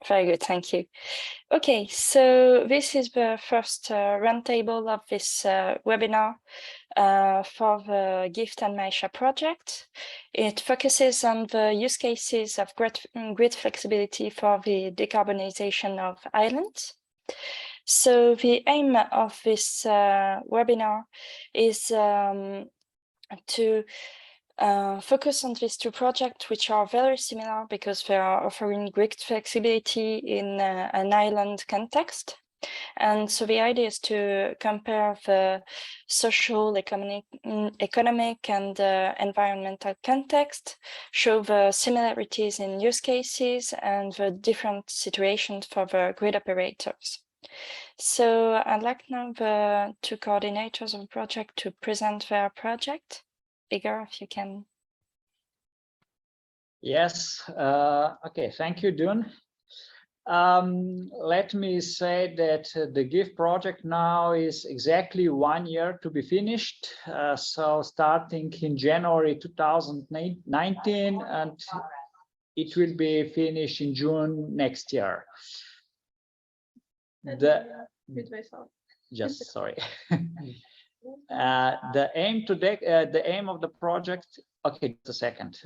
Very good, thank you. Okay, so this is the first roundtable of this webinar for the GIFT and MAESHA project. It focuses on the use cases of grid flexibility for the decarbonisation of islands. So the aim of this webinar is to focus on these two projects, which are very similar because they are offering grid flexibility in an island context. And so the idea is to compare the social, economic and environmental context, show the similarities in use cases and the different situations for the grid operators. So I'd like now the two coordinators of the project to present their project. Igor, if you can. Yes, okay, thank you, Dun. Let me say that the GIFT project now is exactly 1 year to be finished. So starting in January 2019, and it will be finished in June next year. Just sorry. The aim of the project. Okay, just a second.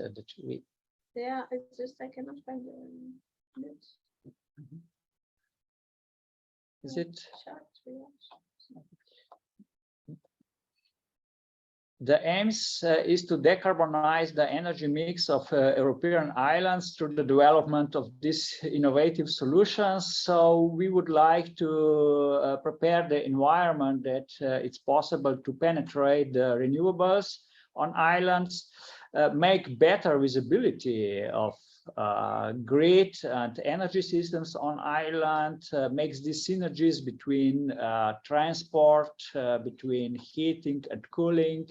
Yeah, it's just I cannot find the mute. Is it? The aims is to decarbonize the energy mix of European islands through the development of these innovative solutions. So we would like to prepare the environment that it's possible to penetrate the renewables on islands, make better visibility of grid and energy systems on island, makes these synergies between transport, between heating and cooling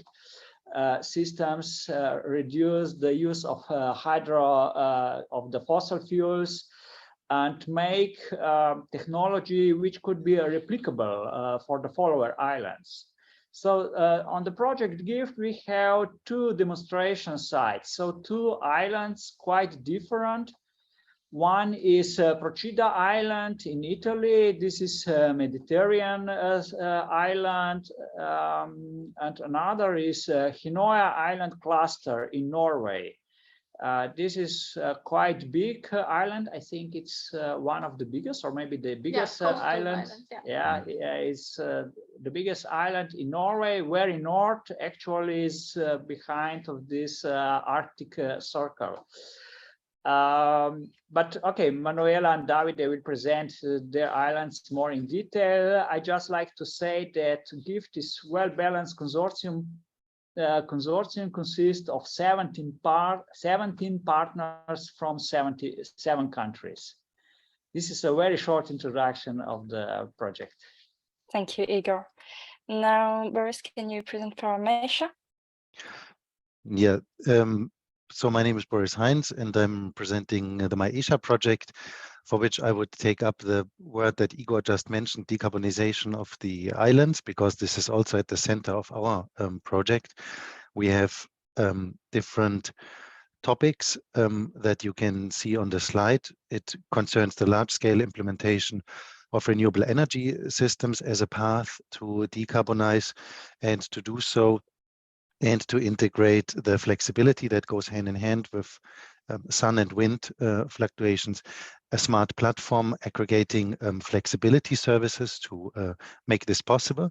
systems, reduce the use of of the fossil fuels, and make technology which could be replicable for the follower islands. So on the project GIFT, we have two demonstration sites. So two islands quite different. One is Procida Island in Italy. This is a Mediterranean island. And another is Hinoa Island cluster in Norway. This is quite big island. I think it's one of the biggest, or maybe the biggest island. Yeah, it's the biggest island in Norway. Very north, actually, is behind of this Arctic Circle. But okay, Manuela and David, they will present their islands more in detail. I just like to say that GIFT is well-balanced consortium. Consortium consists of 17 partners from 77 countries. This is a very short introduction of the project. Thank you, Igor. Now, Boris, can you present for MAESHA? Yeah, so my name is Boris Heinz, and I'm presenting the MAESHA project, for which I would take up the word that Igor just mentioned, decarbonization of the islands, because this is also at the center of our project. We have different topics that you can see on the slide. It concerns the large-scale implementation of renewable energy systems as a path to decarbonize, and to do so and to integrate the flexibility that goes hand in hand with sun and wind fluctuations, a smart platform aggregating flexibility services to make this possible.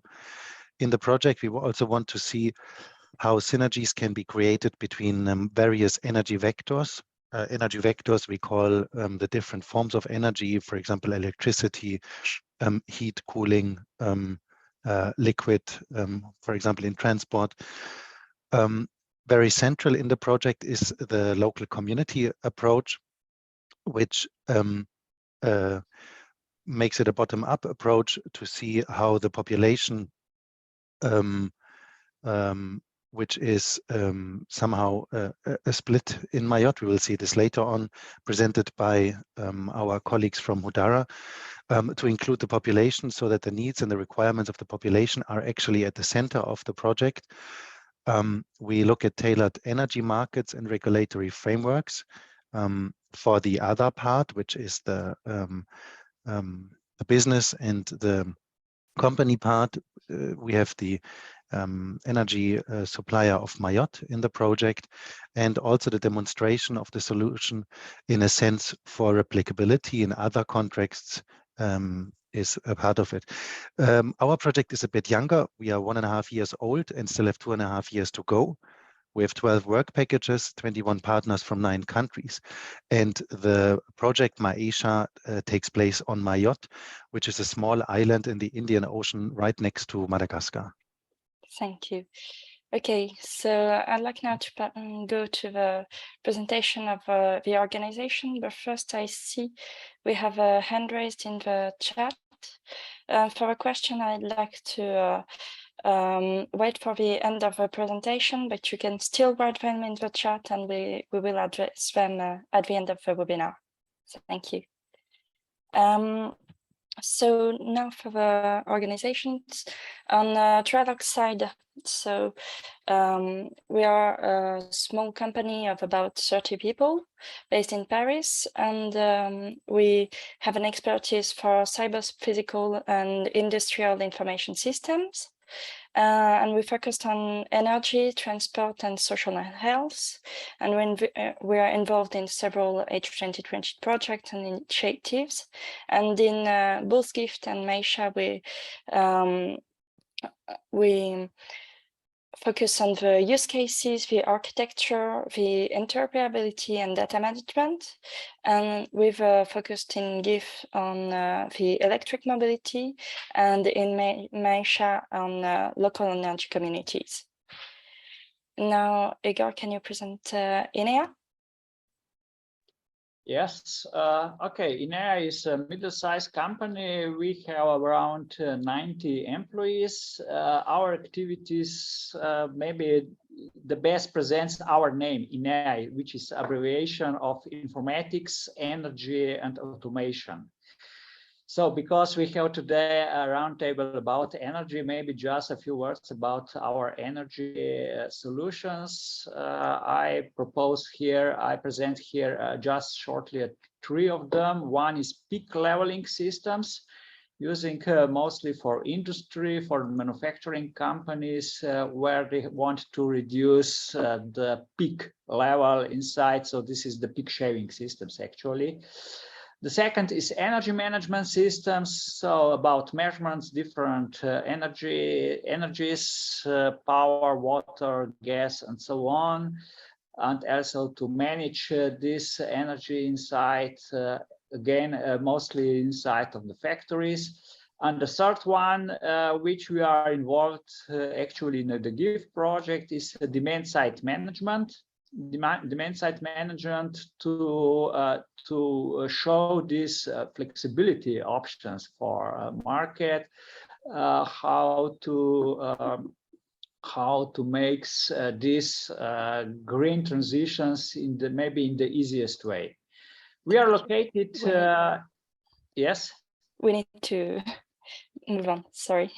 In the project, we also want to see how synergies can be created between various energy vectors. Energy vectors we call the different forms of energy, for example, electricity, heat, cooling, liquid, for example, in transport. Very central in the project is the local community approach, which makes it a bottom-up approach to see how the population, which is somehow a split in Mayotte. We will see this later on, presented by our colleagues from Hudara, to include the population so that the needs and the requirements of the population are actually at the center of the project. We look at tailored energy markets and regulatory frameworks. for the other part, which is the business and the company part, we have the energy supplier of Mayotte in the project, and also the demonstration of the solution in a sense for replicability in other contracts is a part of it. Our project is a bit younger. We are 1.5 years old and still have 2.5 years to go. We have 12 work packages, 21 partners from 9 countries. And the project MAESHA takes place on Mayotte, which is a small island in the Indian Ocean right next to Madagascar. Thank you. Okay, so I'd like now to go to the presentation of the organization, but first I see we have a hand raised in the chat. For a question, I'd like to wait for the end of the presentation, but you can still write them in the chat and we will address them at the end of the webinar. So thank you. So now for the organizations on the Trilogue side. So we are a small company of about 30 people based in Paris, and we have an expertise for cyber, physical and industrial information systems. And we focused on energy, transport and social health. And when we are involved in several H2020 projects and initiatives. And in both GIFT and MAESHA, we focus on the use cases, the architecture, the interoperability and data management. And we've focused in GIFT on the electric mobility and in MAESHA on local energy communities. Now, Igor, can you present INEA? Yes, okay, INEA is a middle-sized company. We have around 90 employees. Our activities, maybe the best presents our name, INEA, which is abbreviation of informatics, energy and automation. So because we have today a roundtable about energy, maybe just a few words about our energy solutions. I present here just shortly 3 of them. One is peak leveling systems, using mostly for industry, for manufacturing companies, where they want to reduce the peak level inside. So this is the peak shaving systems actually. The second is energy management systems, so about measurements, different energies, power, water, gas, and so on, and also to manage this energy inside, again, mostly inside of the factories. And the third one, which we are involved actually in the GIFT project, is demand side management. Demand side management to show these flexibility options for market, how to make these green transitions in the easiest way. We are located. Yes. We need to move on. Sorry.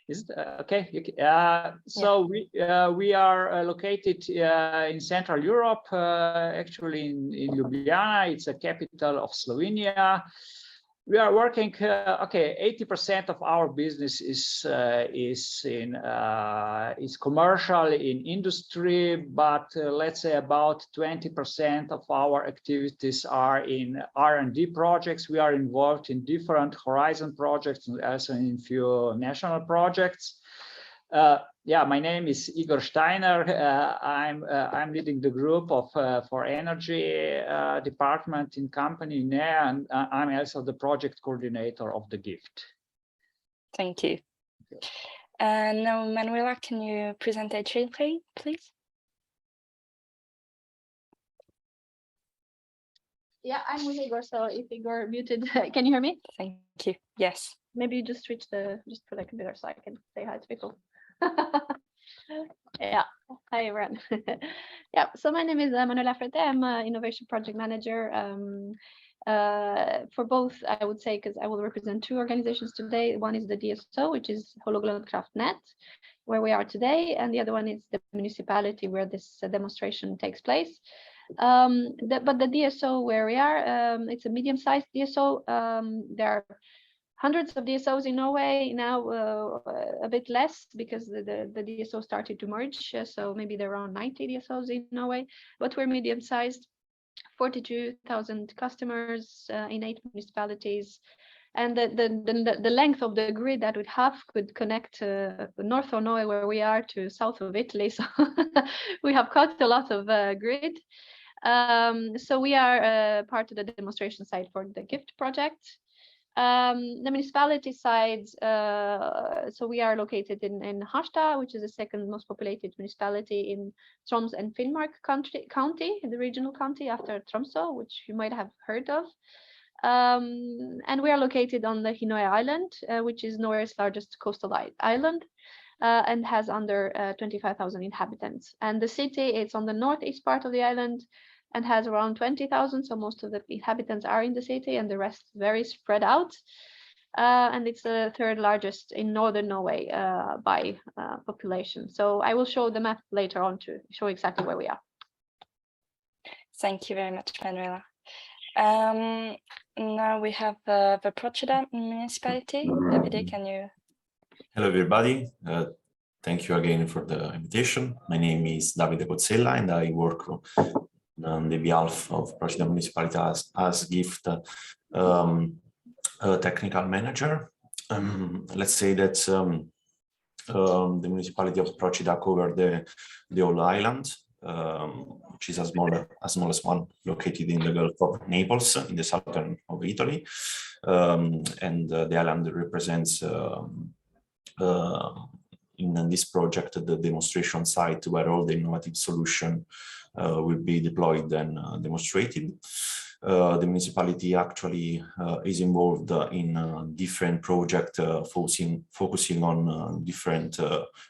Is it okay? So yeah. we are located in Central Europe, actually in Ljubljana. It's a capital of Slovenia. We are working. 80% of our business is commercial in industry, but let's say about 20% of our activities are in R&D projects. We are involved in different Horizon projects and also in few national projects. My name is Igor Steiner. I'm leading the group of for energy department in company INEA, and I'm also the project coordinator of the GIFT. Thank you. Now, Manuela, can you present HLK, please? Yeah, I'm with Igor, so if Igor muted, can you hear me? Thank you. Yes. Maybe you just switch just put a computer so I can say hi to people. Yeah, hi everyone. Yeah, so my name is Manuela Frete. I'm an innovation project manager for both, I would say, because I will represent 2 organizations today. One is the DSO, which is Hologlodkraftnet, where we are today, and the other one is the municipality where this demonstration takes place. But the DSO where we are, it's a medium-sized DSO. There are hundreds of DSOs in Norway now, a bit less because the DSO started to merge. So maybe there are around 90 DSOs in Norway, but we're medium-sized, 42,000 customers in 8 municipalities. And the length of the grid that we have could connect north of Norway, where we are, to south of Italy. So we have quite a lot of grid. So we are part of the demonstration site for the GIFT project. The municipality side, so we are located in Harstad, which is the second most populated municipality in Troms and Finnmark county, the regional county after Tromsø, which you might have heard of. And we are located on the Hinnøya Island, which is Norway's largest coastal island, and has under 25,000 inhabitants. And the city, it's on the northeast part of the island and has around 20,000. So most of the inhabitants are in the city and the rest very spread out. And it's the third largest in northern Norway by population. So I will show the map later on to show exactly where we are. Thank you very much, Manuela. Now we have the Procida municipality. Davide, can you? Hello, everybody. Thank you again for the invitation. My name is Davide Pozzella, and I work on the behalf of Procida municipality as GIFT technical manager. Let's say that the municipality of Procida covered the whole island, which is a smallest one located in the Gulf of Naples in the southern of Italy. And the island represents in this project the demonstration site where all the innovative solution will be deployed and demonstrated. The municipality actually is involved in different projects focusing on different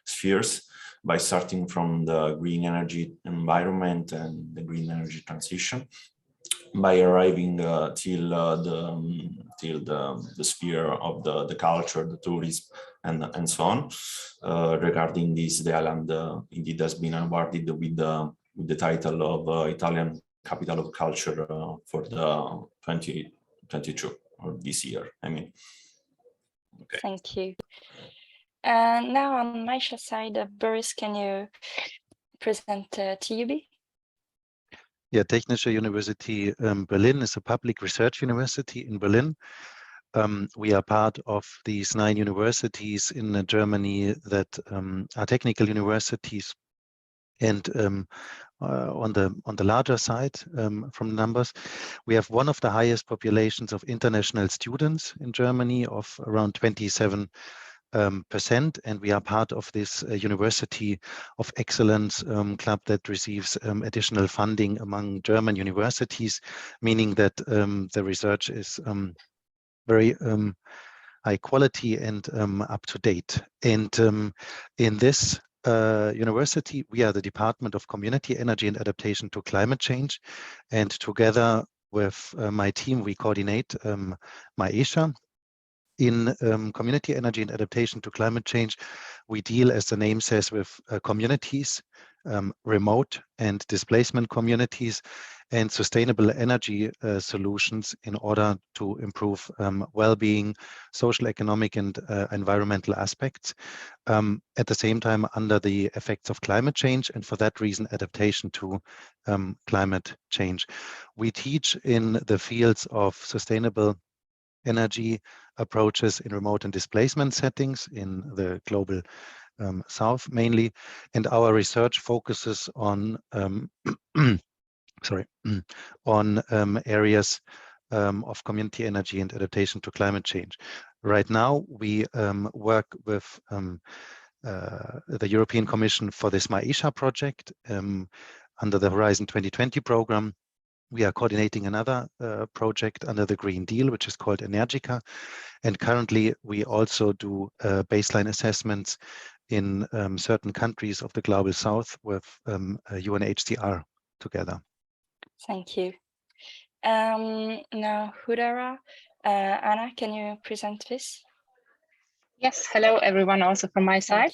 spheres, by starting from the green energy environment and the green energy transition, by arriving till the sphere of the culture, the tourism, and so on. Regarding this, the island indeed has been awarded with the title of Italian Capital of Culture for the 2022, or this year, I mean. Okay. Thank you. Now on MAESHA side, Boris, can you present TUB? Yeah, Technische University Berlin is a public research university in Berlin. We are part of these 9 universities in Germany that are technical universities, and on the larger side, from the numbers, we have one of the highest populations of international students in Germany, of around 27%, and we are part of this University of Excellence club that receives additional funding among German universities, meaning that the research is very high quality and up to date. And in this university, we are the Department of Community Energy and Adaptation to Climate Change, and together with my team, we coordinate MAESHA. In community energy and adaptation to climate change, we deal, as the name says, with communities, remote and displacement communities, and sustainable energy solutions in order to improve well-being, social, economic, and environmental aspects, at the same time under the effects of climate change, and for that reason, adaptation to climate change. We teach in the fields of sustainable energy approaches in remote and displacement settings in the global south mainly, and our research focuses on areas of community energy and adaptation to climate change. Right now, we work with the European Commission for this MAESHA project under the Horizon 2020 program. We are coordinating another project under the Green Deal, which is called Energica. And currently, we also do baseline assessments in certain countries of the Global South with UNHCR together. Thank you. Now, Hudara, Anna, can you present this? Yes, hello everyone, also from my side.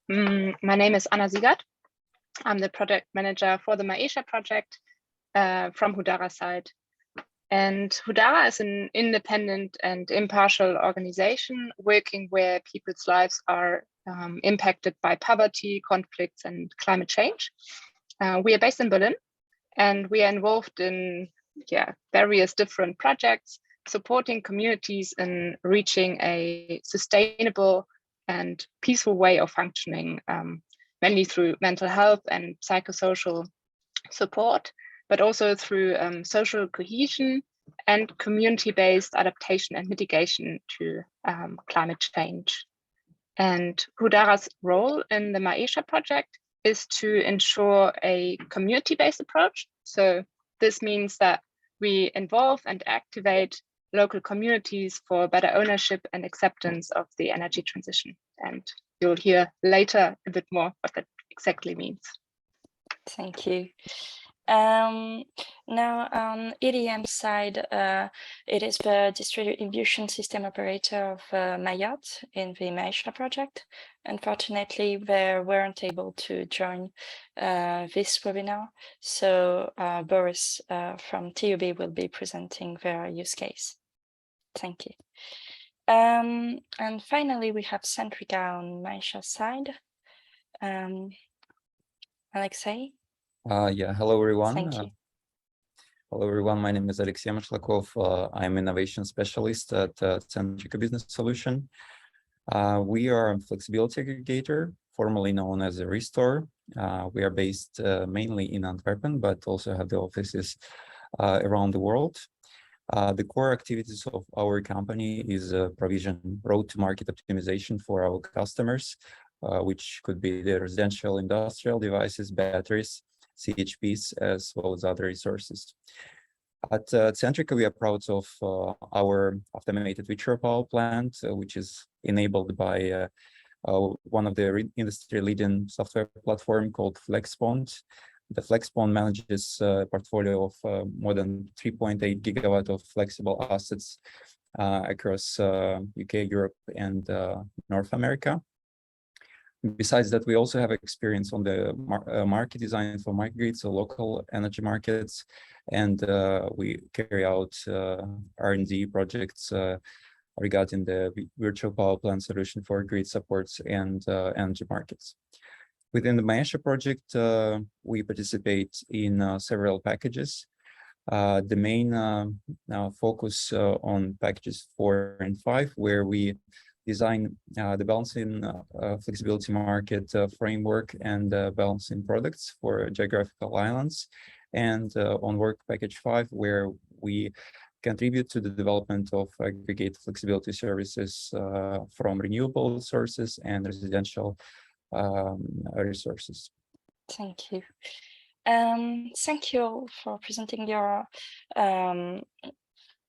My name is Anna Siegert. I'm the project manager for the MAESHA project. from Hudara side. And Hudara is an independent and impartial organization working where people's lives are impacted by poverty, conflicts, and climate change. We are based in Berlin, and we are involved in various different projects, supporting communities in reaching a sustainable and peaceful way of functioning, mainly through mental health and psychosocial support, but also through social cohesion and community-based adaptation and mitigation to climate change. And Hudara's role in the MAESHA project is to ensure a community-based approach. So this means that we involve and activate local communities for better ownership and acceptance of the energy transition. And you'll hear later a bit more what that exactly means. Thank you. Now on EDM side, it is the distribution system operator of Mayotte in the MAESHA project. Unfortunately, they weren't able to join this webinar, so Boris from TUB will be presenting their use case. Thank you. And finally, we have Centrica on MAESHA side. Alexei? Yeah, hello everyone. Thank you. Hello everyone, my name is Alexey Mashlakov. I'm innovation specialist at Centrica Business Solution. We are a flexibility aggregator, formerly known as a Restore. We are based mainly in Antwerpen, but also have the offices around the world. The core activities of our company is provision road-to-market optimization for our customers, which could be the residential, industrial devices, batteries, CHPs, as well as other resources. At Centrica, we are proud of our automated virtual power plant, which is enabled by one of the industry-leading software platform called FlexPond. The FlexPond manages a portfolio of more than 3.8 gigawatt of flexible assets across UK, Europe, and North America. Besides that, we also have experience on the market design for microgrids, so local energy markets, and we carry out R&D projects regarding the virtual power plant solution for grid supports and energy markets. Within the MAESHA project, we participate in several packages. The main focus on packages 4 and 5, where we design the balancing flexibility market framework and balancing products for geographical islands, and on work package 5, where we contribute to the development of aggregate flexibility services from renewable sources and residential resources. Thank you. Thank you all for presenting your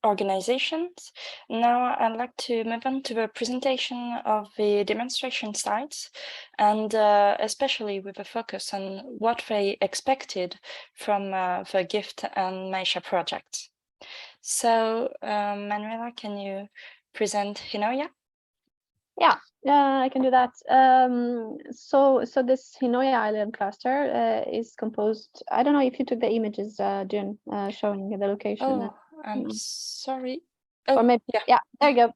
organizations. Now I'd like to move on to the presentation of the demonstration sites, and especially with a focus on what they expected from the GIFT and MAESHA projects. So Manuela, can you present Hinoya? Yeah, I can do that. So this Hinoya Island cluster is composed. I don't know if you took the images, June, showing the location. Oh, I'm sorry. Or maybe, yeah, there you go.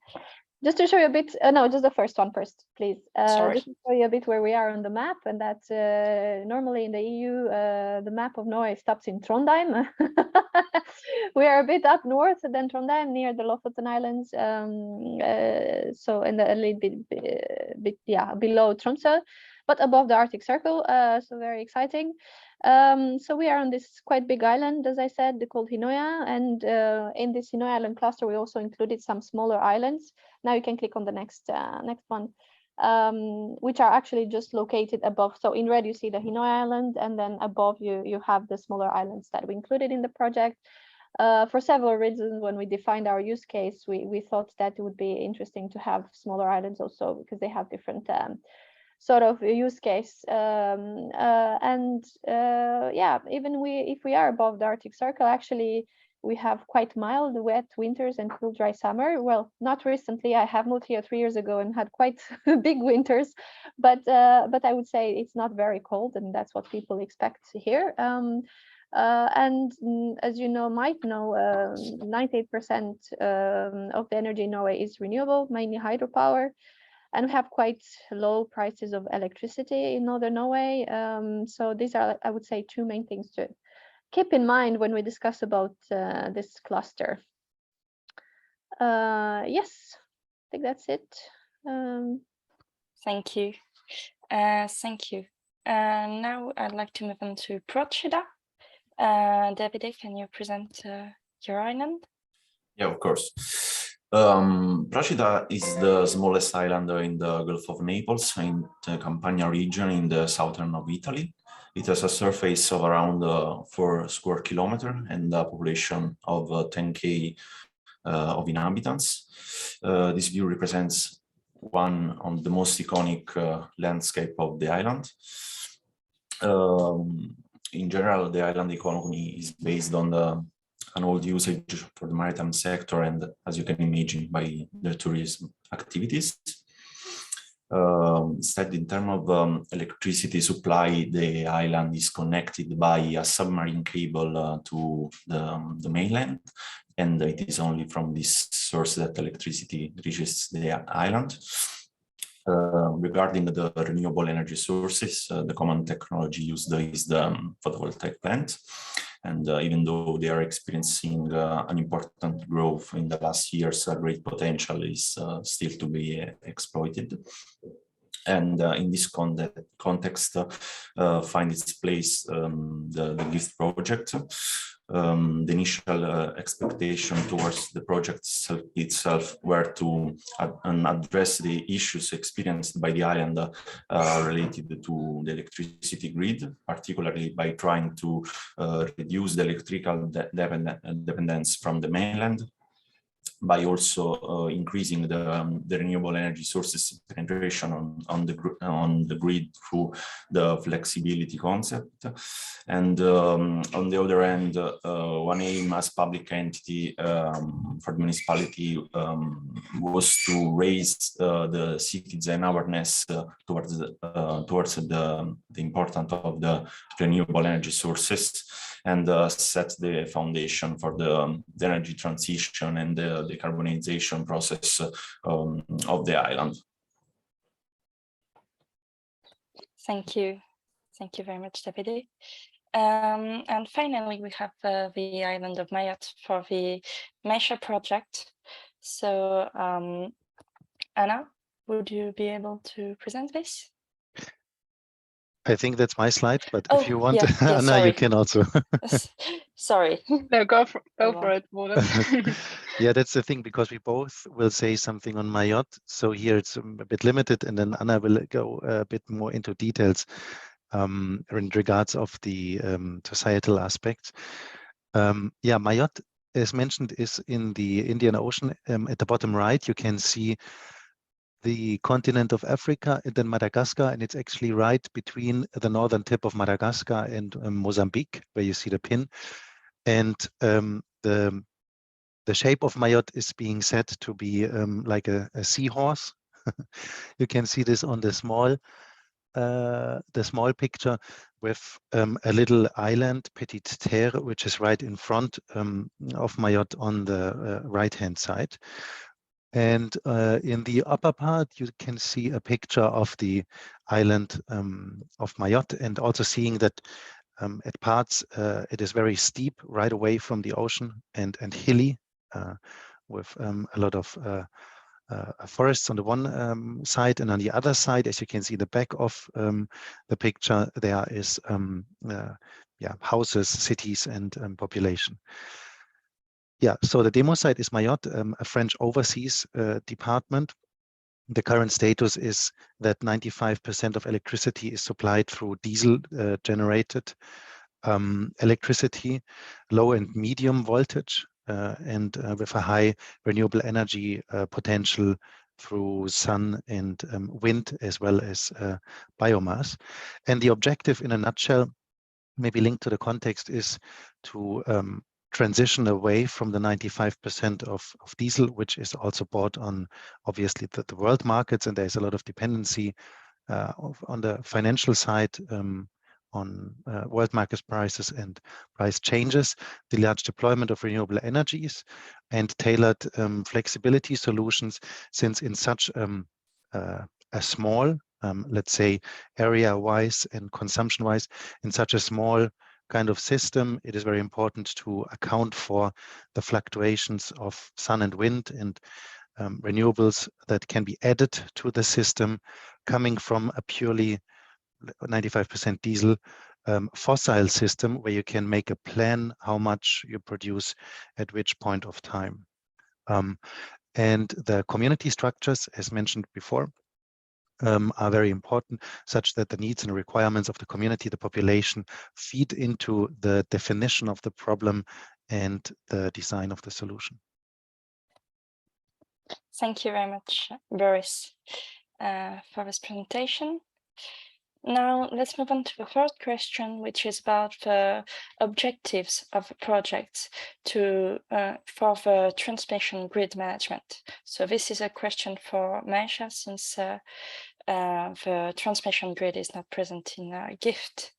Just to show you a bit, no, just the first one first, please. Sorry. Just to show you a bit where we are on the map, and that normally in the EU, the map of Norway stops in Trondheim. We are a bit up north than Trondheim, near the Lofoten Islands, so in the a little bit below Tromsø, but above the Arctic Circle, so very exciting. So we are on this quite big island, as I said, called Hinoya, and in this Hinoya Island cluster, we also included some smaller islands. Now you can click on the next one, which are actually just located above. So in red, you see the Hinoya Island, and then above you have the smaller islands that we included in the project. For several reasons, when we defined our use case, we thought that it would be interesting to have smaller islands also, because they have different sort of use case, even if we are above the Arctic Circle, actually we have quite mild wet winters and cool dry summer. Well, not recently. I have moved here 3 years ago and had quite big winters, but I would say it's not very cold, and that's what people expect here. And as you might know, 98% of the energy in Norway is renewable, mainly hydropower. And we have quite low prices of electricity in northern Norway. So these are, I would say, two main things to keep in mind when we discuss about this cluster. Yes, I think that's it. Thank you. Thank you. Now I'd like to move on to Procida. Davide, can you present your island? Yeah, of course. Procida is the smallest island in the Gulf of Naples, in the Campania region in the southern of Italy. It has a surface of around 4 square kilometers and a population of 10,000 of inhabitants. This view represents one of the most iconic landscape of the island. In general, the island economy is based on an old usage for the maritime sector and, as you can imagine, by the tourism activities. Instead, in terms of electricity supply, the island is connected by a submarine cable to the mainland, and it is only from this source that electricity reaches the island. Regarding the renewable energy sources, the common technology used is the photovoltaic plant. And even though they are experiencing an important growth in the last years, a great potential is still to be exploited. And in this context, find its place the GIFT project. The initial expectation towards the project itself were to address the issues experienced by the island related to the electricity grid, particularly by trying to reduce the electrical dependence from the mainland, by also increasing the renewable energy sources penetration on the grid through the flexibility concept. And on the other hand, one aim as public entity for the municipality was to raise the citizen awareness towards the importance of the renewable energy sources, and set the foundation for the energy transition and the decarbonization process of the island. Thank you. Thank you very much, Davide. And finally, we have the island of Mayotte for the MAESHA project. So, Anna, would you be able to present this? I think that's my slide, but Oh, if you want, yeah, Anna, sorry. you can also. Sorry. No, go for it, Boris. Yeah, that's the thing, because we both will say something on Mayotte. So here it's a bit limited, and then Anna will go a bit more into details in regards of the societal aspects. Yeah, Mayotte, as mentioned, is in the Indian Ocean. At the bottom right, you can see the continent of Africa and then Madagascar, and it's actually right between the northern tip of Madagascar and Mozambique, where you see the pin. And the shape of Mayotte is being said to be like a seahorse. You can see this on the small picture with a little island, Petite Terre, which is right in front of Mayotte on the right-hand side. And in the upper part, you can see a picture of the island of Mayotte, and also seeing that at parts it is very steep right away from the ocean and hilly with a lot of forests on the one side, and on the other side, as you can see the back of the picture, there is houses, cities, and population. Yeah, so the demo site is Mayotte, a French overseas department. The current status is that 95% of electricity is supplied through diesel generated electricity, low and medium voltage, and with a high renewable energy potential through sun and wind, as well as biomass. And the objective, in a nutshell, maybe linked to the context, is to transition away from the 95% of diesel, which is also bought on, obviously, the world markets, and there's a lot of dependency on the financial side world market prices and price changes, the large deployment of renewable energies, and tailored flexibility solutions, since in such a small, let's say, area-wise and consumption-wise, in such a small kind of system, it is very important to account for the fluctuations of sun and wind and renewables that can be added to the system coming from a purely 95% diesel fossil system, where you can make a plan how much you produce at which point of time. And the community structures, as mentioned before, are very important, such that the needs and requirements of the community, the population, feed into the definition of the problem and the design of the solution. Thank you very much, Boris, for this presentation. Now let's move on to the third question, which is about the objectives of the project for the transmission grid management. So this is a question for MAESHA, since the transmission grid is not present in GIFT.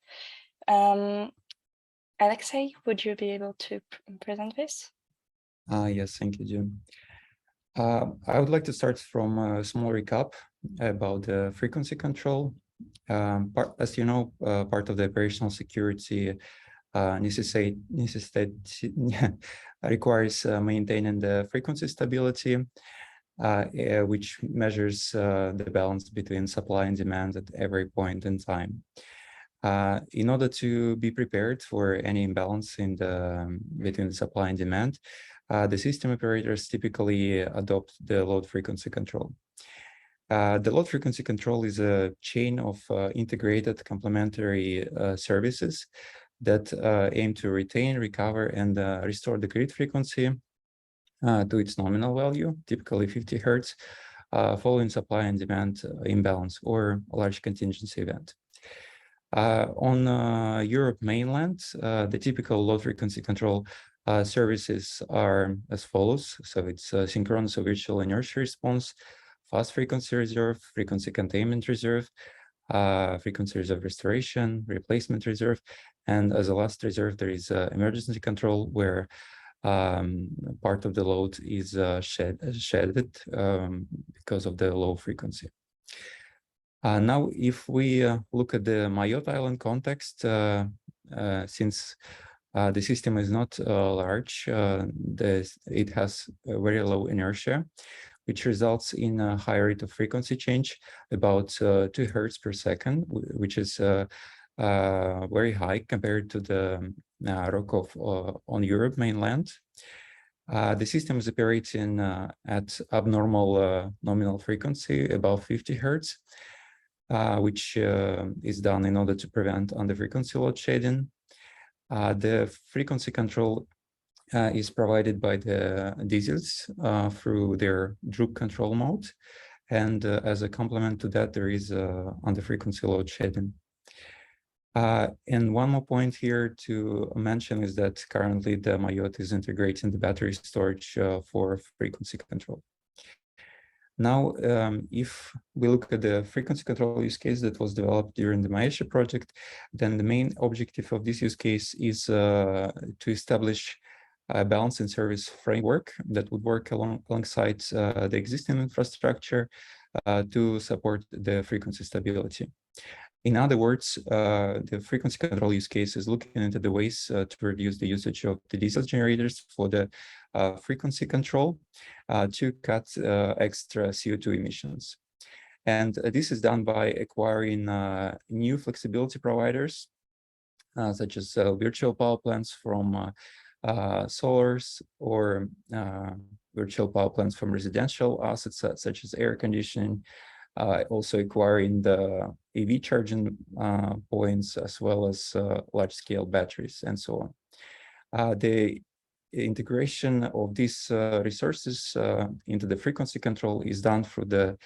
Alexei, would you be able to present this? Yes, thank you, June. I would like to start from a small recap about the frequency control. As you know, part of the operational security requires maintaining the frequency stability, which measures the balance between supply and demand at every point in time. In order to be prepared for any imbalance in between the supply and demand, the system operators typically adopt the load frequency control. The load frequency control is a chain of integrated complementary services that aim to retain, recover, and restore the grid frequency to its nominal value, typically 50 Hertz, following supply and demand imbalance or a large contingency event. On Europe mainland, the typical load frequency control services are as follows. So it's synchronous or virtual inertia response, fast frequency reserve, frequency containment reserve, frequency reserve restoration, replacement reserve, and as a last reserve, there is emergency control, where part of the load is shedded because of the low frequency. Now, if we look at the Mayotte Island context, since the system is not large, it has a very low inertia, which results in a high rate of frequency change, about 2 Hertz per second, which is very high compared to the ROC on Europe mainland. The system is operating at abnormal nominal frequency, above 50 Hertz, which is done in order to prevent under-frequency load shedding. The frequency control is provided by the diesels through their droop control mode. And as a complement to that, there is under-frequency load shedding. And one more point here to mention is that currently the Mayotte is integrating the battery storage for frequency control. Now, if we look at the frequency control use case that was developed during the MAESHA project, then the main objective of this use case is to establish a balance and service framework that would work alongside the existing infrastructure to support the frequency stability. In other words, the frequency control use case is looking into the ways to reduce the usage of the diesel generators for the frequency control to cut extra CO2 emissions. And this is done by acquiring new flexibility providers, such as virtual power plants from solars, or virtual power plants from residential assets, such as air conditioning, also acquiring the EV charging points, as well as large-scale batteries, and so on. The integration of these resources into the frequency control is done through the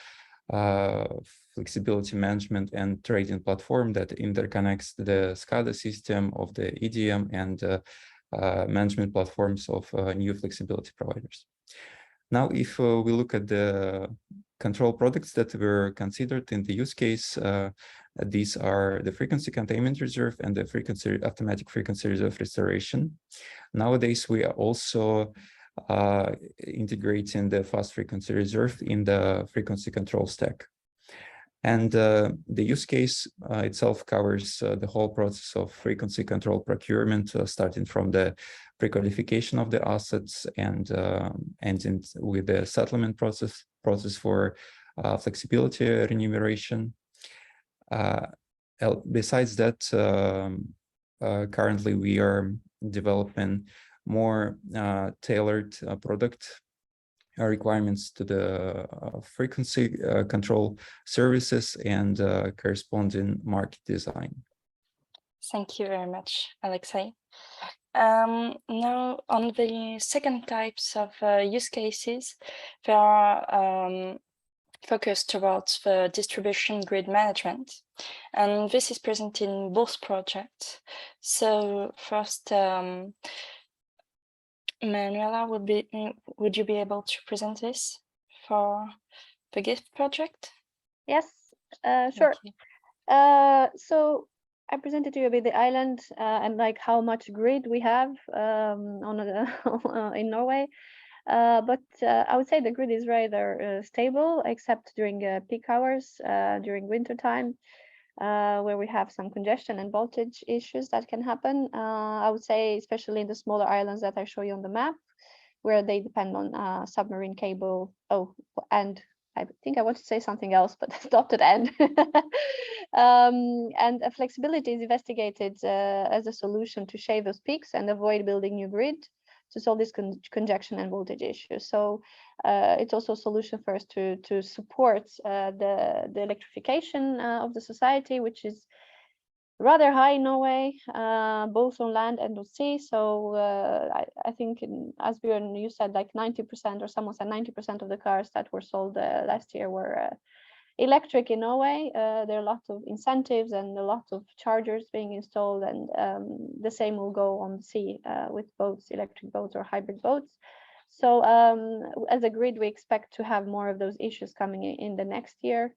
flexibility management and trading platform that interconnects the SCADA system of the EDM and management platforms of new flexibility providers. Now, if we look at the control products that were considered in the use case, These are the frequency containment reserve and the automatic frequency reserve restoration. Nowadays, we are also integrating the fast frequency reserve in the frequency control stack. And the use case itself covers the whole process of frequency control procurement, starting from the pre-qualification of the assets and ending with the settlement process for flexibility remuneration. Besides that, currently we are developing more tailored product requirements to the frequency control services and corresponding market design. Thank you very much, Alexei. Now, on the second types of use cases, they are focused towards the distribution grid management, and this is present in both projects. So first, Manuela, would you be able to present this for the GIFT project? Yes, sure. So I presented to you a bit the island and like how much grid we have in Norway. But I would say the grid is rather stable, except during peak hours, during winter time, where we have some congestion and voltage issues that can happen. I would say, especially in the smaller islands that I show you on the map, where they depend on submarine cable. Oh, and I think I want to say something else, but I stopped at end. And flexibility is investigated as a solution to shave those peaks and avoid building new grid to solve this congestion and voltage issues. So it's also a solution for us to support the electrification of the society, which is rather high in Norway, both on land and on sea. So I think, as Björn, you said, like 90%, or someone said 90% of the cars that were sold last year were electric in Norway. There are a lot of incentives and a lot of chargers being installed, and the same will go on the sea with boats, electric boats or hybrid boats. So as a grid, we expect to have more of those issues coming in the next year.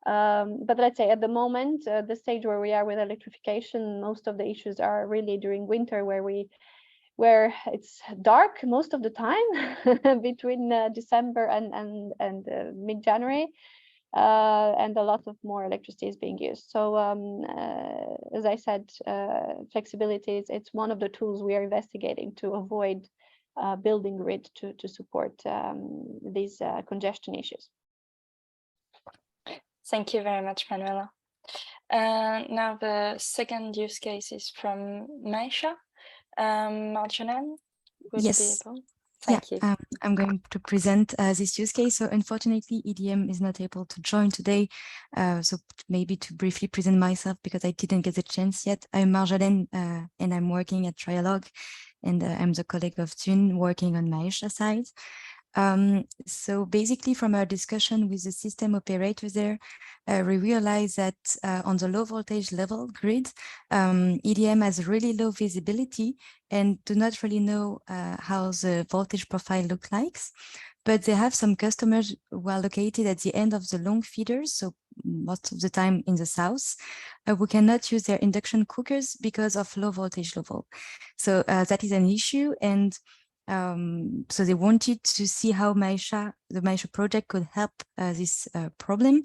But let's say at the moment, the stage where we are with electrification, most of the issues are really during winter, where it's dark most of the time between December and mid-January. And a lot of more electricity is being used. So as I said, flexibility, it's one of the tools we are investigating to avoid building grid to support these congestion issues. Thank you very much, Manuela. Now the second use case is from MAESHA. Marjolaine, would you be able? Thank you. I'm going to present this use case. So unfortunately, EDM is not able to join today. So maybe to briefly present myself, because I didn't get the chance yet. I'm Marjolaine and I'm working at Trialog, and I'm the colleague of Thun working on MAESHA side. So basically, from our discussion with the system operators there, we realized that on the low voltage level grid, EDM has really low visibility and do not really know how the voltage profile looks like. But they have some customers who are located at the end of the long feeders, so most of the time in the south, who cannot use their induction cookers because of low voltage level. So that is an issue, and so they wanted to see how the MAESHA project could help this problem.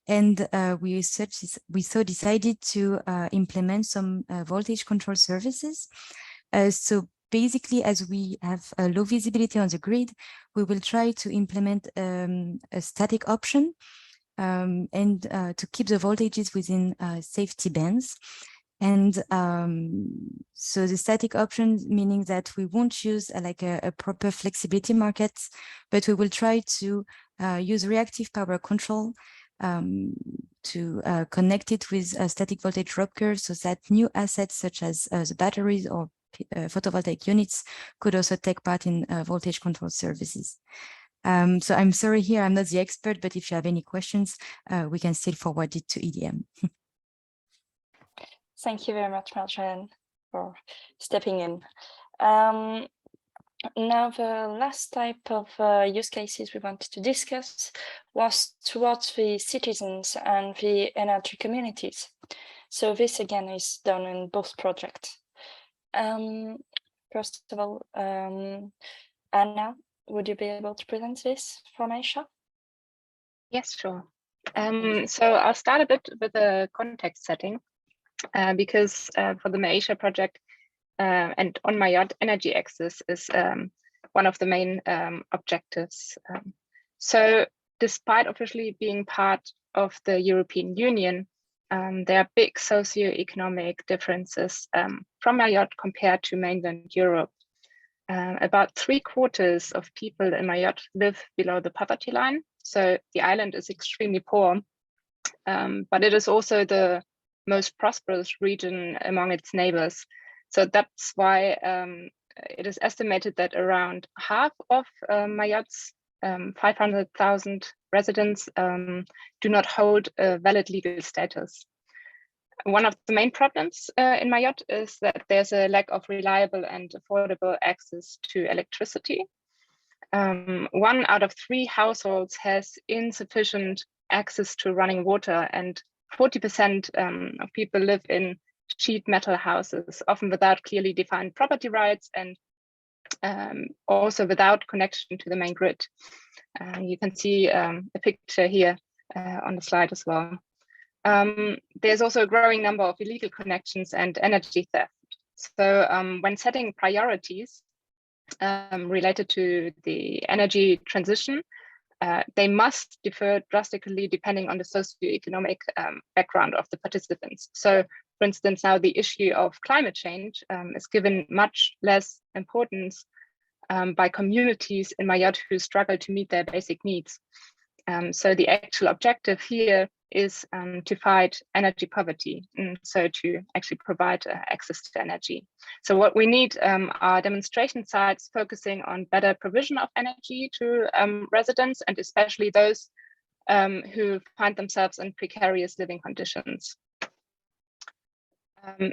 And we decided to implement some voltage control services. So basically, as we have low visibility on the grid, we will try to implement a static option and to keep the voltages within safety bands. And so the static option, meaning that we won't use like a proper flexibility market, but we will try to use reactive power control to connect it with a static voltage rockers, so that new assets such as the batteries or photovoltaic units could also take part in voltage control services. So I'm sorry here, I'm not the expert, but if you have any questions, we can still forward it to EDM. Thank you very much, Marjolaine, for stepping in. Now, the last type of use cases we wanted to discuss was towards the citizens and the energy communities. So this again is done in both projects. First of all, Anna, would you be able to present this for MAESHA? Yes, sure. So I'll start a bit with a context setting, because for the MAESHA project and on my yacht, energy access is one of the main objectives. So despite officially being part of the European Union, there are big socio-economic differences from Mayotte compared to mainland Europe. About 3/4 of people in Mayotte live below the poverty line. So the island is extremely poor, but it is also the most prosperous region among its neighbors. So that's why it is estimated that around half of Mayotte's 500,000 residents do not hold a valid legal status. One of the main problems in Mayotte is that there's a lack of reliable and affordable access to electricity. 1 out of 3 households has insufficient access to running water, and 40% of people live in sheet metal houses, often without clearly defined property rights and also without connection to the main grid. You can see a picture here on the slide as well. There's also a growing number of illegal connections and energy theft. So when setting priorities related to the energy transition, they must differ drastically depending on the socioeconomic background of the participants. So, for instance, now the issue of climate change is given much less importance by communities in Mayotte who struggle to meet their basic needs. So the actual objective here is to fight energy poverty, and so to actually provide access to energy. So what we need are demonstration sites focusing on better provision of energy to residents, and especially those who find themselves in precarious living conditions.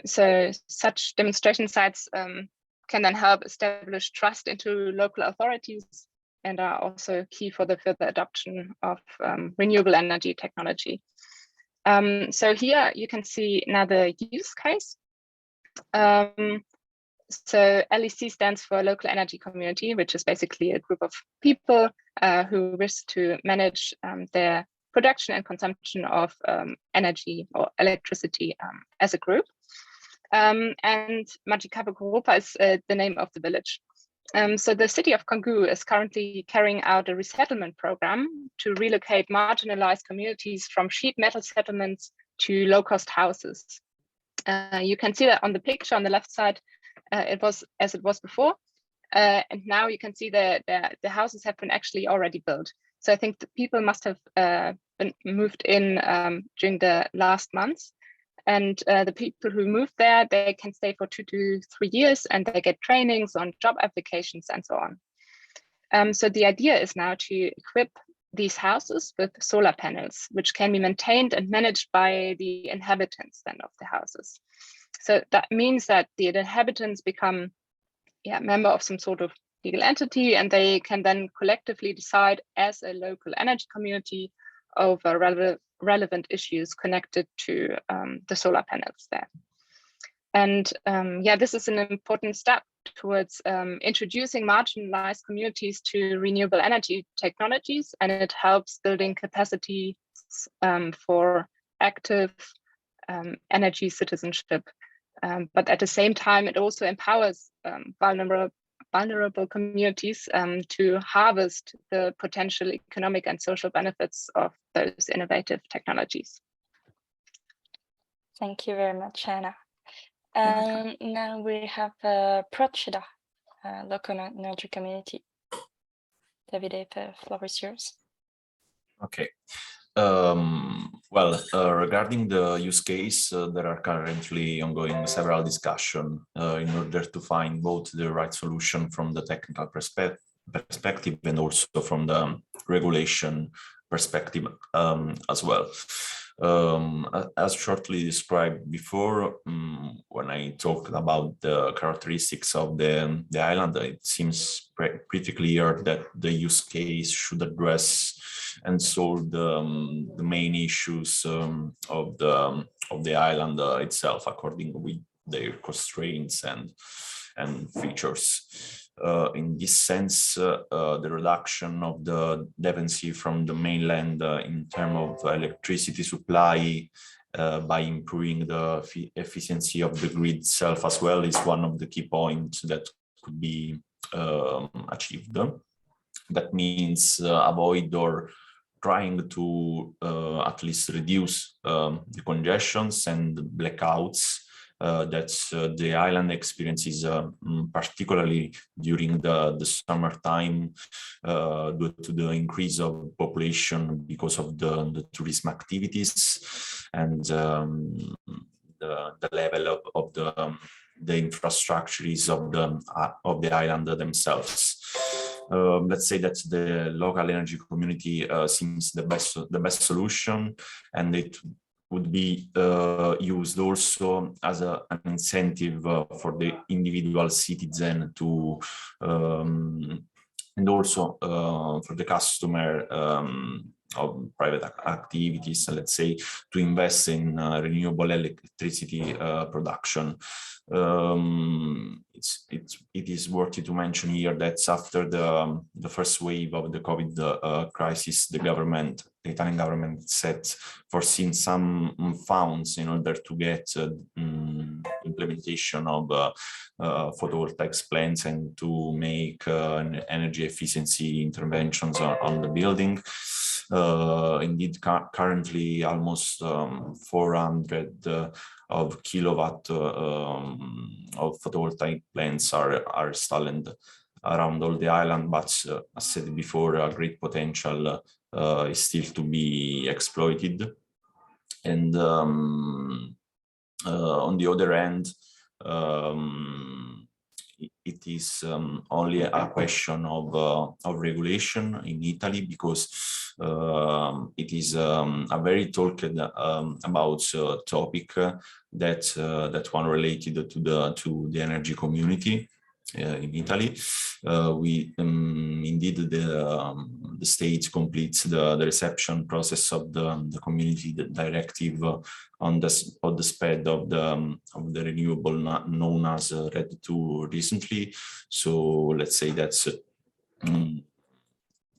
So such demonstration sites can then help establish trust into local authorities and are also key for the further adoption of renewable energy technology. So here you can see another use case. So LEC stands for Local Energy Community, which is basically a group of people who wish to manage their production and consumption of energy or electricity as a group. And Majikapa is the name of the village. So the city of Kongu is currently carrying out a resettlement program to relocate marginalized communities from sheet metal settlements to low-cost houses. You can see that on the picture on the left side, it was as it was before. And now you can see that the houses have been actually already built. So I think the people must have been moved in during the last months. And the people who move there, they can stay for 2 to 3 years, and they get trainings on job applications and so on. So the idea is now to equip these houses with solar panels, which can be maintained and managed by the inhabitants then of the houses. So that means that the inhabitants become member of some sort of legal entity, and they can then collectively decide as a local energy community over relevant issues connected to the solar panels there. And this is an important step towards introducing marginalized communities to renewable energy technologies, and it helps building capacity for active energy citizenship. But at the same time, it also empowers vulnerable communities to harvest the potential economic and social benefits of those innovative technologies. Thank you very much, Anna. Now we have Procida, local energy community. Davide, the floor is yours. Okay. Regarding the use case, there are currently ongoing several discussions in order to find both the right solution from the technical perspective and also from the regulation perspective as well. As shortly described before, when I talked about the characteristics of the island, it seems pretty clear that the use case should address and solve the main issues of the island itself, according with their constraints and features. In this sense, the reduction of the dependency from the mainland in terms of electricity supply by improving the efficiency of the grid itself as well is one of the key points that could be achieved. That means avoid or trying to at least reduce the congestions and blackouts that the island experiences, particularly during the summertime, due to the increase of population because of the tourism activities and the level of the infrastructures of the island themselves. Let's say that the local energy community seems the best solution, and it would be used also as an incentive for the individual citizen to and also for the customer of private activities, let's say, to invest in renewable electricity production. It is worthy to mention here that after the first wave of the COVID crisis, the Italian government set foreseen some funds in order to get implementation of photovoltaic plants and to make energy efficiency interventions on the building. Indeed, currently almost 400 of kilowatt of photovoltaic plants are installed around all the island, but as said before, a great potential is still to be exploited. And on the other hand, it is only a question of regulation in Italy, because it is a very talked about topic that one related to the energy community in Italy. Indeed the state completes the reception process of the community directive on the spread of the renewable known as RED 2 recently. So let's say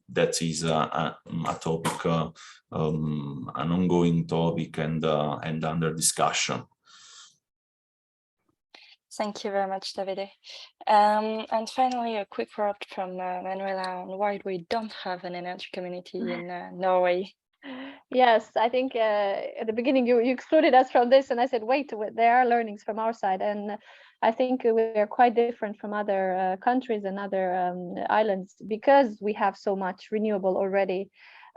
that is a topic, an ongoing topic and under discussion. Thank you very much, Davide. And finally, a quick word from Manuela on why we don't have an energy community in Norway. Yes, I think at the beginning you excluded us from this, and I said, wait, there are learnings from our side, and I think we are quite different from other countries and other islands because we have so much renewable already,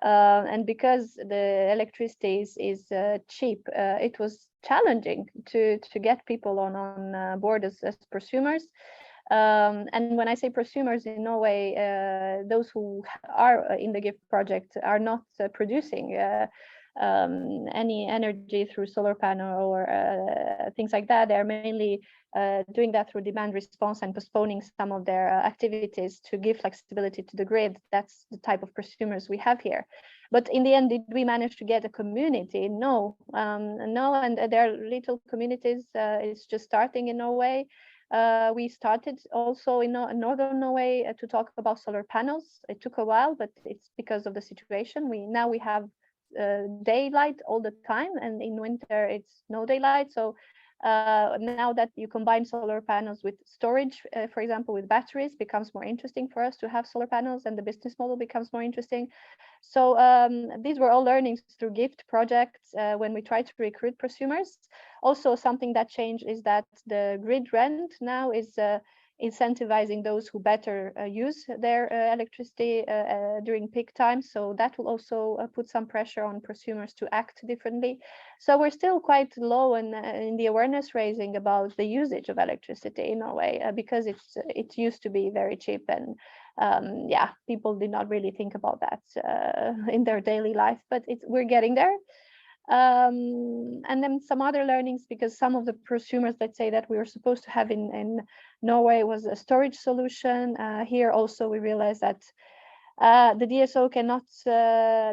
and because the electricity is cheap. It was challenging to get people on board as prosumers. And when I say prosumers in Norway, those who are in the GIFT project are not producing any energy through solar panel or things like that. They're mainly doing that through demand response and postponing some of their activities to give flexibility to the grid. That's the type of prosumers we have here. But in the end, did we manage to get a community? No, no, and there are little communities. It's just starting in Norway. We started also in northern Norway to talk about solar panels. It took a while, but it's because of the situation. Now we have daylight all the time, and in winter it's no daylight. So now that you combine solar panels with storage, for example, with batteries, becomes more interesting for us to have solar panels, and the business model becomes more interesting. So these were all learnings through GIFT projects when we try to recruit prosumers. Also, something that changed is that the grid rent now is incentivizing those who better use their electricity during peak time. So that will also put some pressure on prosumers to act differently. So we're still quite low in the awareness raising about the usage of electricity in Norway because it used to be very cheap, and yeah, people did not really think about that in their daily life, but we're getting there. And then some other learnings, because some of the prosumers, let's say, that we were supposed to have in Norway was a storage solution. Here also we realized that the DSO cannot,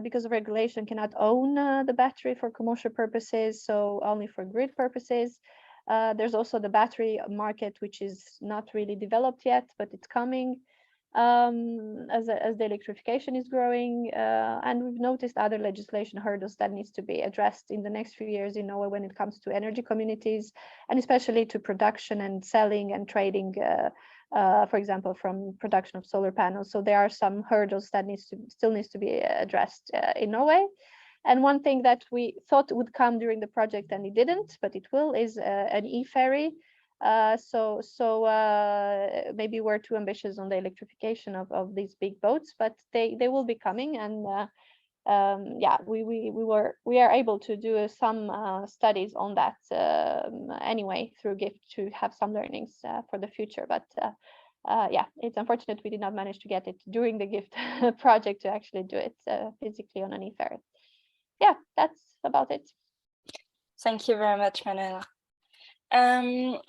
because of regulation, cannot own the battery for commercial purposes, so only for grid purposes. There's also the battery market, which is not really developed yet, but it's coming as the electrification is growing. And we've noticed other legislation hurdles that needs to be addressed in the next few years in Norway when it comes to energy communities, and especially to production and selling and trading, for example, from production of solar panels. So there are some hurdles that still needs to be addressed in Norway. And one thing that we thought would come during the project and it didn't, but it will, is an e-ferry. So maybe we're too ambitious on the electrification of these big boats, but they will be coming. And yeah, we are able to do some studies on that anyway through GIFT to have some learnings for the future. But yeah, it's unfortunate we did not manage to get it during the GIFT project to actually do it physically on an e-ferry. Yeah, that's about it. Thank you very much, Manuela.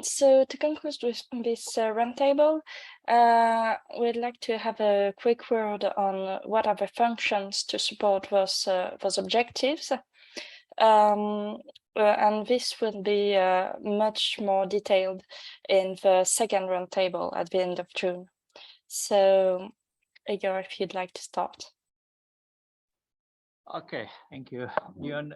So to conclude with this roundtable, we'd like to have a quick word on what are the functions to support those objectives. And this will be much more detailed in the second roundtable at the end of June. So, Igor, if you'd like to start. Okay, thank you, Ian.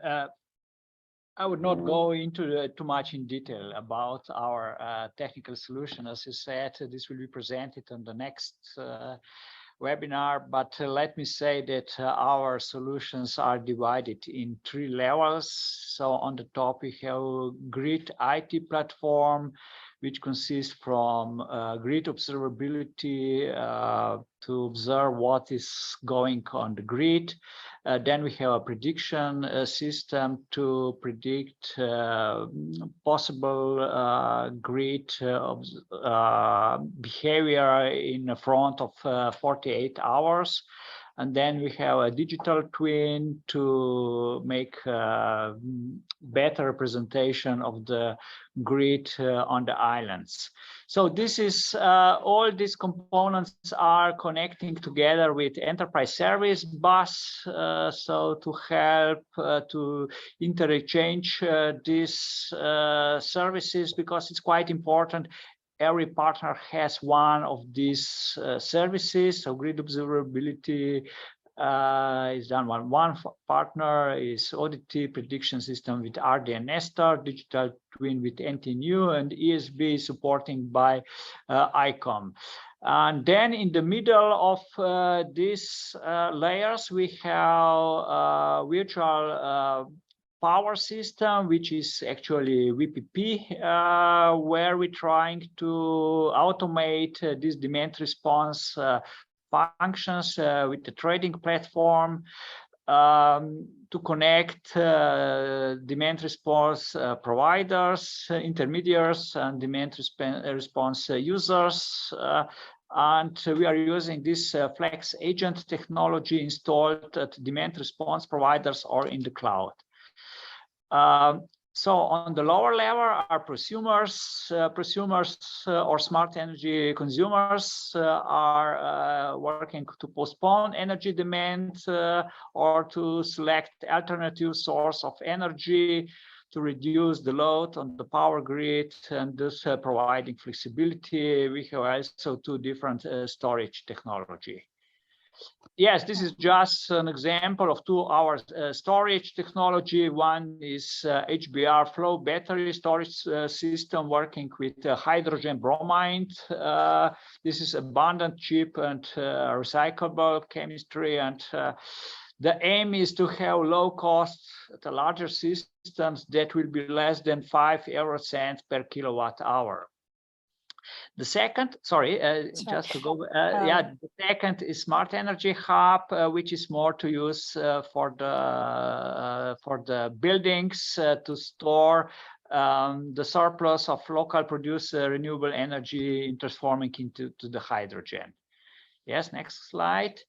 I would not go into too much in detail about our technical solution. As you said, this will be presented on the next webinar, but let me say that our solutions are divided in 3 levels. So on the top we have grid IT platform, which consists from grid observability to observe what is going on the grid. Then we have a prediction system to predict possible grid behavior in front of 48 hours. And then we have a digital twin to make a better representation of the grid on the islands. So this is all these components are connecting together with enterprise service bus, so to help to interchange these services, because it's quite important. Every partner has one of these services. So grid observability is done one partner is ODT prediction system with RD and Nestor, digital twin with NTNU, and ESB supporting by ICOM. And then in the middle of these layers, we have virtual power system, which is actually VPP, where we're trying to automate this demand response functions with the trading platform to connect demand response providers, intermediaries, and demand response users. And we are using this Flex agent technology installed at demand response providers or in the cloud. So on the lower level are prosumers. Prosumers or smart energy consumers are working to postpone energy demand or to select alternative source of energy to reduce the load on the power grid, and thus providing flexibility. We have also 2 different storage technology. Yes, this is just an example of 2 hour storage technology. One is HBR flow battery storage system working with hydrogen bromide. This is abundant, cheap, and recyclable chemistry. And the aim is to have low cost at the larger systems that will be less than 5 euro cents per kilowatt hour. The second, just to go, the second is Smart Energy Hub, which is more to use for the buildings to store the surplus of local produced renewable energy, transforming into the hydrogen. Yes, next slide.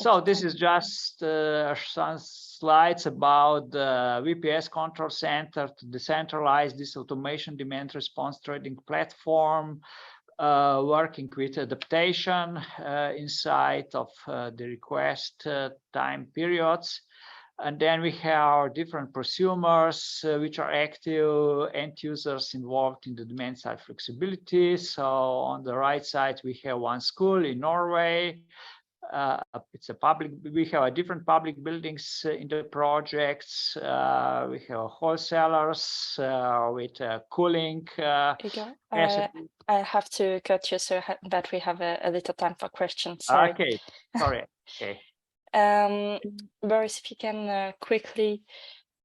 So this is just some slides about the VPS control center to decentralize this automation demand response trading platform, working with adaptation inside of the request time periods. And then we have different prosumers, which are active end users involved in the demand side flexibility. So on the right side, we have one school in Norway. It's a public, we have different public buildings in the projects. We have wholesalers with cooling. Igor, I have to cut you so that we have a little time for questions. Sorry. Okay, sorry. Okay. Boris, if you can quickly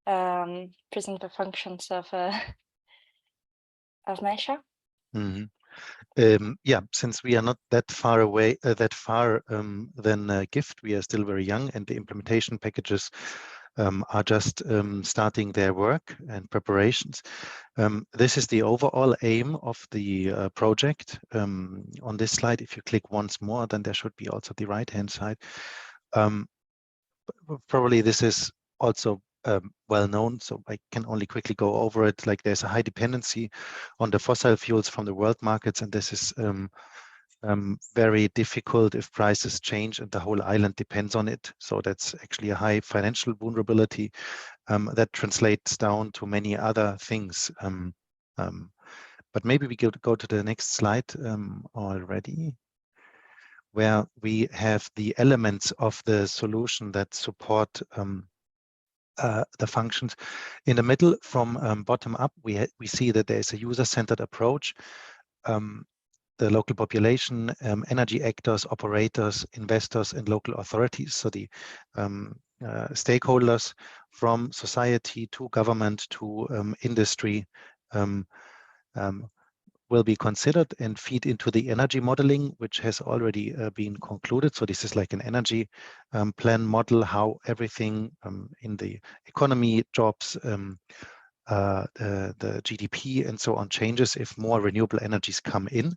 present the functions of MAESHA. Yeah, since we are not that far away, than GIFT, we are still very young, and the implementation packages are just starting their work and preparations. This is the overall aim of the project. On this slide, if you click once more, then there should be also the right-hand side. Probably this is also well known, so I can only quickly go over it. Like, there's a high dependency on the fossil fuels from the world markets, and this is very difficult if prices change and the whole island depends on it. So that's actually a high financial vulnerability that translates down to many other things. But maybe we could go to the next slide already, where we have the elements of the solution that support the functions. In the middle, from bottom up, we see that there is a user-centered approach. The local population, energy actors, operators, investors, and local authorities. So the stakeholders from society to government to industry will be considered and feed into the energy modeling, which has already been concluded. So this is like an energy plan model, how everything in the economy, jobs, the GDP and so on changes if more renewable energies come in.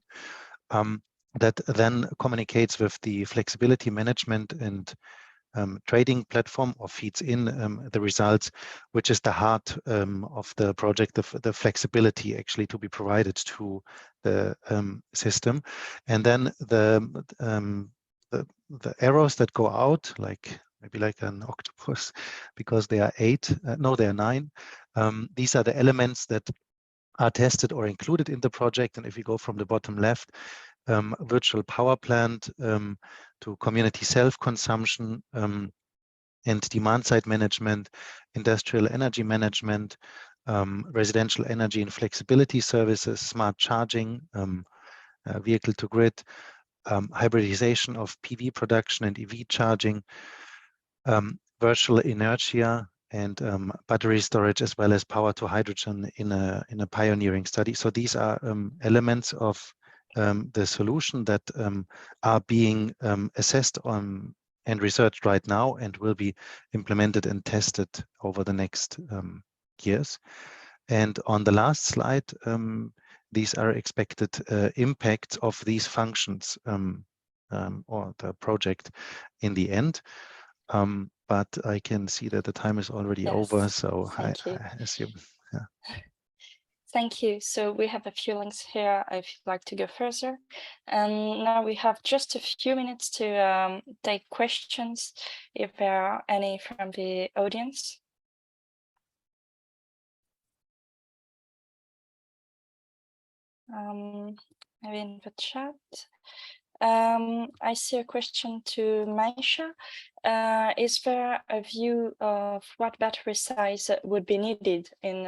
That then communicates with the flexibility management and trading platform, or feeds in the results, which is the heart of the project, the flexibility actually to be provided to the system. And then the arrows that go out, like maybe like an octopus, because there are 8, no, there are 9. These are the elements that are tested or included in the project. And if you go from the bottom left, virtual power plant to community self-consumption and demand-side management, industrial energy management, residential energy and flexibility services, smart charging, vehicle-to-grid, hybridization of PV production and EV charging, virtual inertia, and battery storage, as well as power to hydrogen in a pioneering study. So these are elements of the solution that are being assessed on and researched right now, and will be implemented and tested over the next years. And on the last slide, these are expected impacts of these functions or the project in the end. But I can see that the time is already over, so I assume. Yeah. Thank you. So we have a few links here if you'd like to go further. And now we have just a few minutes to take questions, if there are any from the audience. Maybe in the chat. I see a question to MAESHA. Is there a view of what battery size would be needed in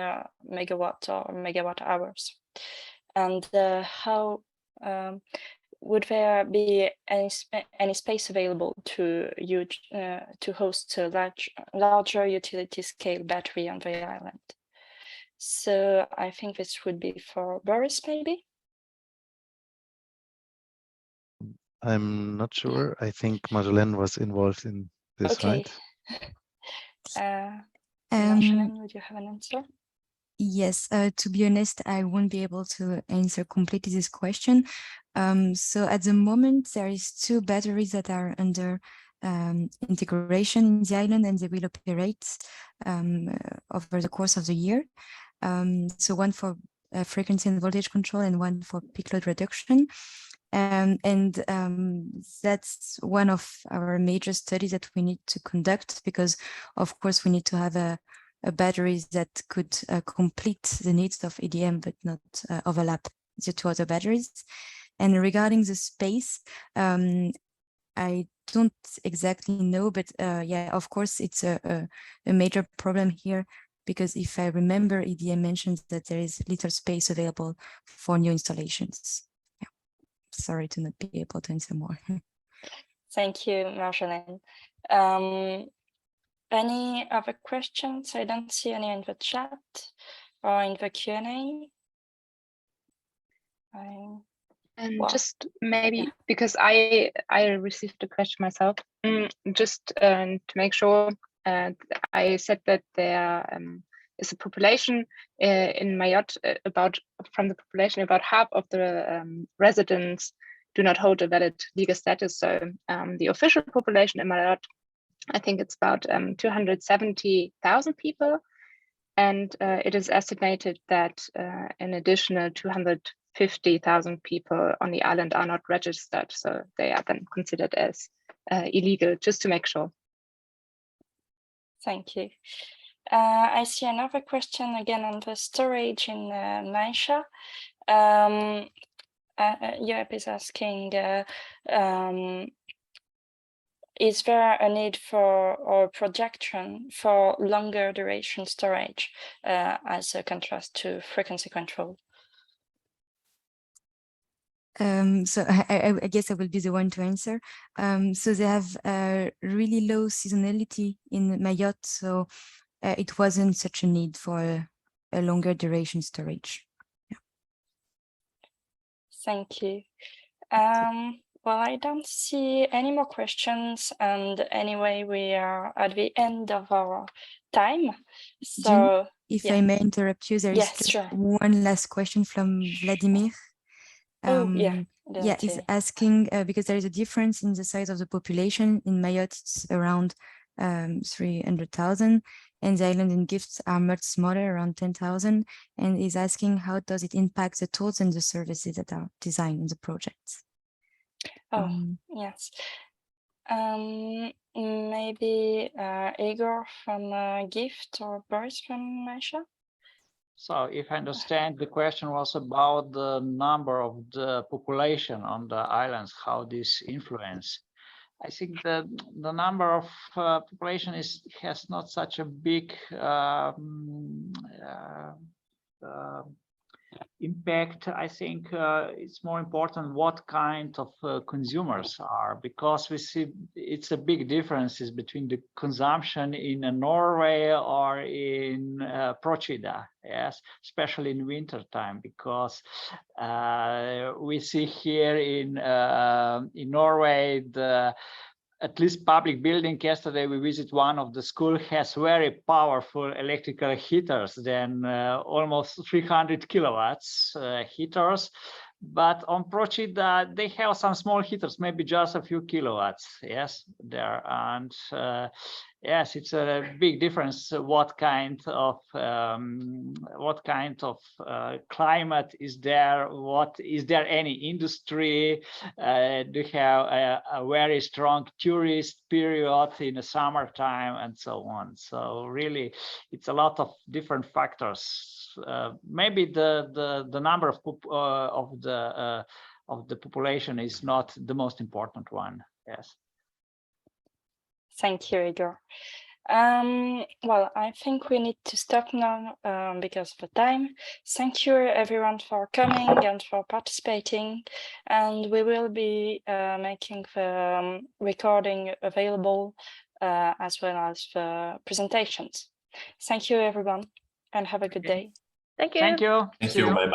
megawatt or megawatt hours? And how would there be any space available to host a larger utility scale battery on the island? So I think this would be for Boris, maybe. I'm not sure. I think Marjolaine was involved in this, right? Marjolaine, would you have an answer? Yes, to be honest, I won't be able to answer completely this question. So at the moment, there is 2 batteries that are under integration in the island, and they will operate over the course of the year. So one for frequency and voltage control and one for peak load reduction. That's one of our major studies that we need to conduct, because of course we need to have a batteries that could complete the needs of EDM but not overlap the 2 other batteries. And regarding the space, I don't exactly know, but yeah, of course it's a major problem here, because if I remember, EDM mentions that there is little space available for new installations. Yeah. Sorry to not be able to answer more. Thank you, Marjolaine. Any other questions? I don't see any in the chat or in the Q&A. And Wow. just maybe, Yeah. because I received the question myself, just to make sure, I said that there is a population in Mayotte, from the population, about half of the residents do not hold a valid legal status. So the official population in Mayotte, I think it's about 270,000 people. And it is estimated that an additional 250,000 people on the island are not registered. So they are then considered as illegal, just to make sure. Thank you. I see another question again on the storage in MAESHA. Europe is asking, is there a need for or projection for longer duration storage as a contrast to frequency control? So I guess I will be the one to answer. So they have really low seasonality in Mayotte, so it wasn't such a need for a longer duration storage. Yeah. Thank you. Well, I don't see any more questions, and anyway, we are at the end of our time. So, Jean, if yeah. I may interrupt you, there is Yes, just sure. one last question from Vladimir. Yeah, he's asking because there is a difference in the size of the population. In Mayotte, it's around 300,000, and the island and gifts are much smaller, around 10,000. And he's asking, how does it impact the tools and the services that are designed in the projects? Oh, yes. Maybe Igor from GIFT or Boris from MAESHA? So if I understand, the question was about the number of the population on the islands, how this influence. I think that the number of population has not such a big impact. I think it's more important what kind of consumers are, because we see it's a big differences between the consumption in Norway or in Procida, yes, especially in winter time, because we see here in Norway at least public building. Yesterday we visit one of the school, has very powerful electrical heaters, then almost 300 kilowatts heaters. But on Procida, they have some small heaters, maybe just a few kilowatts, yes, there. And yes, it's a big difference what kind of climate is there, is there any industry, do you have a very strong tourist period in the summertime, and so on. So really it's a lot of different factors. Maybe the number of the population is not the most important one. Yes. Thank you, Igor. Well, I think we need to stop now because of the time. Thank you everyone for coming and for participating, and we will be making the recording available as well as the presentations. Thank you everyone, and have a good day. Thank you. Thank you. Thank you. Bye-bye.